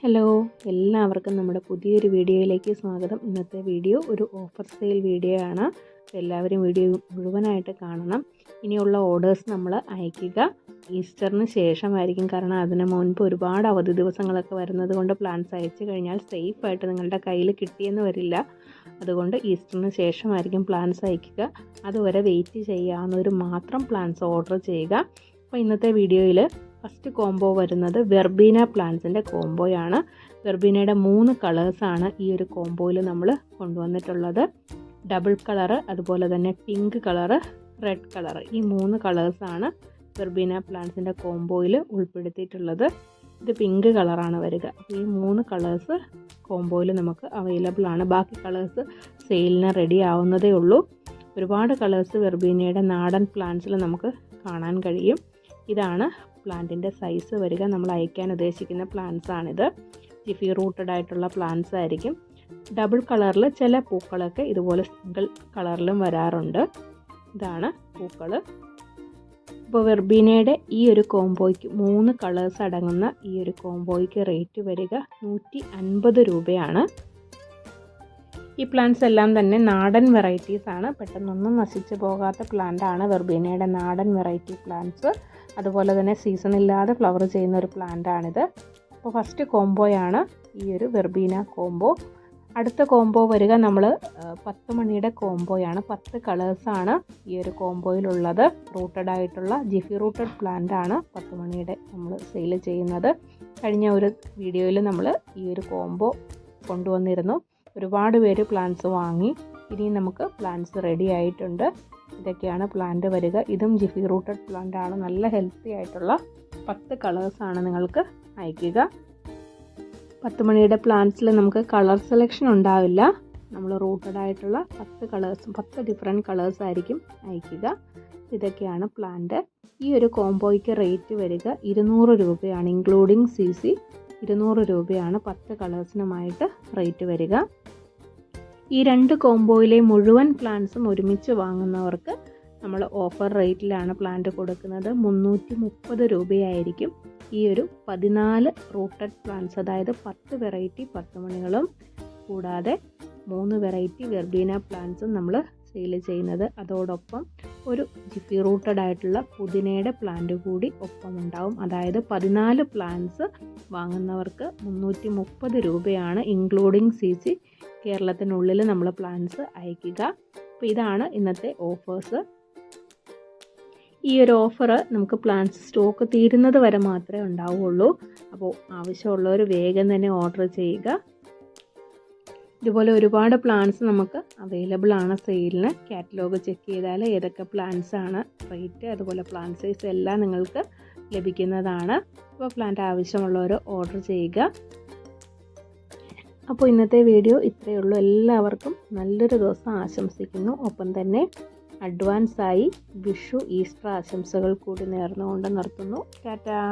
Hello, എല്ലാവർക്കും നമ്മുടെ പുതിയൊരു വീഡിയോയിലേക്ക് സ്വാഗതം. ഇന്നത്തെ വീഡിയോ ഒരു ഓഫർ സെയിൽ വീഡിയോ ആണ്. എല്ലാവരും വീഡിയോ മുഴുവനായിട്ട് കാണണം. ഇനിയുള്ള ഓർഡേഴ്സ് നമ്മൾ അയക്കുക ഈസ്റ്ററിന് ശേഷമായിരിക്കും. കാരണം അതിന് മുൻപ് ഒരുപാട് അവധി ദിവസങ്ങളൊക്കെ വരുന്നത് കൊണ്ട് പ്ലാൻസ് അയച്ചു കഴിഞ്ഞാൽ സേഫായിട്ട് നിങ്ങളുടെ കയ്യിൽ കിട്ടിയെന്ന് വരില്ല. അതുകൊണ്ട് ഈസ്റ്ററിന് ശേഷമായിരിക്കും പ്ലാൻസ് അയക്കുക. അതുവരെ വെയിറ്റ് ചെയ്യാവുന്നവർ മാത്രം പ്ലാൻസ് ഓർഡർ ചെയ്യുക. അപ്പോൾ ഇന്നത്തെ വീഡിയോയിൽ ഫസ്റ്റ് കോംബോ വരുന്നത് വെർബീന പ്ലാന്റ്സിൻ്റെ കോംബോയാണ്. വെർബീനയുടെ 3 കളേഴ്സാണ് ഈ ഒരു കോംബോയിൽ നമ്മൾ കൊണ്ടുവന്നിട്ടുള്ളത്. ഡബിൾ കളറ്, അതുപോലെ തന്നെ പിങ്ക് കളറ്, റെഡ് കളറ്. ഈ 3 കളേഴ്സാണ് വെർബീന പ്ലാന്റ്സിൻ്റെ കോംബോയിൽ ഉൾപ്പെടുത്തിയിട്ടുള്ളത്. ഇത് പിങ്ക് കളറാണ് വരിക. ഈ 3 കളേഴ്സ് കോംബോയിൽ നമുക്ക് അവൈലബിൾ ആണ്. ബാക്കി കളേഴ്സ് സെയിലിന് റെഡി ആവുന്നതേ ഉള്ളൂ. ഒരുപാട് കളേഴ്സ് വെർബീനയുടെ നാടൻ പ്ലാന്റ്സിൽ നമുക്ക് കാണാൻ കഴിയും. ഇതാണ് പ്ലാന്റിൻ്റെ സൈസ് വരിക. നമ്മൾ അയക്കാൻ ഉദ്ദേശിക്കുന്ന പ്ലാന്റ്സ് ആണിത്. ജിഫി റൂട്ടഡ് ആയിട്ടുള്ള പ്ലാന്റ്സ് ആയിരിക്കും. ഡബിൾ കളറിൽ ചില പൂക്കളൊക്കെ ഇതുപോലെ സിംഗിൾ കളറിലും വരാറുണ്ട്. ഇതാണ് പൂക്കൾ. ഇപ്പോൾ വെർബീനയുടെ ഈ ഒരു കോംബോയ്ക്ക് 3 കളേഴ്സ് അടങ്ങുന്ന ഈ ഒരു കോംബോയ്ക്ക് റേറ്റ് വരിക 150 രൂപയാണ്. ഈ പ്ലാന്റ്സ് എല്ലാം തന്നെ നാടൻ വെറൈറ്റീസ് ആണ്. പെട്ടെന്നൊന്നും നശിച്ചു പോകാത്ത പ്ലാന്റ് ആണ് വെർബീനയുടെ നാടൻ വെറൈറ്റി പ്ലാന്റ്സ്. അതുപോലെ തന്നെ സീസൺ ഇല്ലാതെ ഫ്ലവർ ചെയ്യുന്ന ഒരു പ്ലാന്റ് ആണിത്. അപ്പോൾ ഫസ്റ്റ് കോംബോയാണ് ഈ ഒരു വെർബീന കോംബോ. അടുത്ത കോംബോ വരിക നമ്മൾ 10 മണിയുടെ കോംബോയാണ്. 10 കളേഴ്സാണ് ഈ ഒരു കോംബോയിലുള്ളത്. റൂട്ടഡ് ആയിട്ടുള്ള ജിഫി റൂട്ടഡ് പ്ലാന്റ് ആണ് 10 മണിയുടെ നമ്മൾ സെയിൽ ചെയ്യുന്നത്. കഴിഞ്ഞ ഒരു വീഡിയോയിൽ നമ്മൾ ഈ ഒരു കോംബോ കൊണ്ടുവന്നിരുന്നു. ഒരുപാട് പേര് പ്ലാന്റ്സ് വാങ്ങി. ഇനി നമുക്ക് പ്ലാന്റ്സ് റെഡി ആയിട്ടുണ്ട്. ഇതൊക്കെയാണ് പ്ലാന്റ് വരിക. ഇതും ജിഫി റൂട്ടഡ് പ്ലാന്റ് ആണ്. നല്ല ഹെൽത്തി ആയിട്ടുള്ള 10 കളേഴ്സാണ് നിങ്ങൾക്ക് അയക്കുക. 10 മണിയുടെ പ്ലാന്റ്സിൽ നമുക്ക് കളർ സെലക്ഷൻ ഉണ്ടാവില്ല. നമ്മൾ റൂട്ടഡ് ആയിട്ടുള്ള 10 കളേഴ്സും 10 ഡിഫറെൻറ്റ് കളേഴ്സ് ആയിരിക്കും അയക്കുക. ഇതൊക്കെയാണ് പ്ലാന്റ്. ഈ ഒരു കോംബോയ്ക്ക് റേറ്റ് വരിക 200 രൂപയാണ്. ഇൻക്ലൂഡിങ് CC 200 രൂപയാണ് 10 കളേഴ്സിനുമായിട്ട് റേറ്റ് വരിക. ഈ 2 കോംബോയിലെ മുഴുവൻ പ്ലാന്റ്സും ഒരുമിച്ച് വാങ്ങുന്നവർക്ക് നമ്മൾ ഓഫർ റേറ്റിലാണ് പ്ലാന്റ് കൊടുക്കുന്നത്. 330 രൂപയായിരിക്കും. ഈ ഒരു 14 റൂട്ടഡ് പ്ലാന്റ്സ്, അതായത് 10 വെറൈറ്റി 10 മണികളും കൂടാതെ 3 വെറൈറ്റി വെർബീന പ്ലാന്റ്സും നമ്മൾ സെയിൽ ചെയ്യുന്നത്. അതോടൊപ്പം ഒരു ജിഫി റൂട്ടഡ് ആയിട്ടുള്ള പുതിനയുടെ പ്ലാന്റ് കൂടി ഒപ്പം ഉണ്ടാവും. അതായത് 14 പ്ലാന്റ്സ് വാങ്ങുന്നവർക്ക് 330 രൂപയാണ് ഇൻക്ലൂഡിങ് CC. കേരളത്തിനുള്ളിൽ നമ്മൾ പ്ലാന്റ്സ് അയക്കുക. അപ്പോൾ ഇതാണ് ഇന്നത്തെ ഓഫേഴ്സ്. ഈ ഒരു ഓഫർ നമുക്ക് പ്ലാന്റ്സ് സ്റ്റോക്ക് തീരുന്നത് വരെ മാത്രമേ ഉണ്ടാവുകയുള്ളൂ. അപ്പോൾ ആവശ്യമുള്ളവർ വേഗം തന്നെ ഓർഡർ ചെയ്യുക. ഇതുപോലെ ഒരുപാട് പ്ലാന്റ്സ് നമുക്ക് അവൈലബിൾ ആണ് സെയിലിന്. കാറ്റലോഗ് ചെക്ക് ചെയ്താൽ ഏതൊക്കെ പ്ലാന്റ്സ് ആണ് റേറ്റ്, അതുപോലെ പ്ലാന്റ് സൈസ് എല്ലാം നിങ്ങൾക്ക് ലഭിക്കുന്നതാണ്. അപ്പോൾ പ്ലാന്റ് ആവശ്യമുള്ളവർ ഓർഡർ ചെയ്യുക. അപ്പോൾ ഇന്നത്തെ വീഡിയോ ഇത്രയേ ഉള്ളൂ. എല്ലാവർക്കും നല്ലൊരു ദിവസം ആശംസിക്കുന്നു. ഒപ്പം തന്നെ അഡ്വാൻസായി വിഷു ഈസ്റ്റർ ആശംസകൾ കൂടി നേർന്നുകൊണ്ട് നിർത്തുന്നു. ടാറ്റാ.